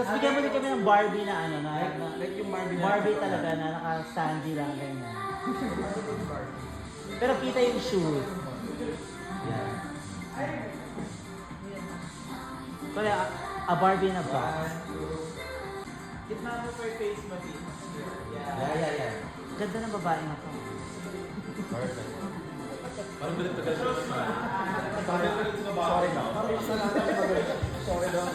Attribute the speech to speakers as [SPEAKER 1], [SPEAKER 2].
[SPEAKER 1] Tapos bigyan mo din kami ng Barbie na ano na,
[SPEAKER 2] Like yung Barbie na.
[SPEAKER 1] Barbie talaga na naka-standy lang ganyan. Pero kita yung shoes. Yan. Kaya a Barbie na ba?
[SPEAKER 2] Gitna mo for face mo din.
[SPEAKER 3] Yeah.
[SPEAKER 1] Ganda ng babae na to.
[SPEAKER 3] Perfect.
[SPEAKER 2] Parang bilit tagal sa babae.
[SPEAKER 3] Sorry na.
[SPEAKER 2] Parang kasalanan ko ba? Sorry daw.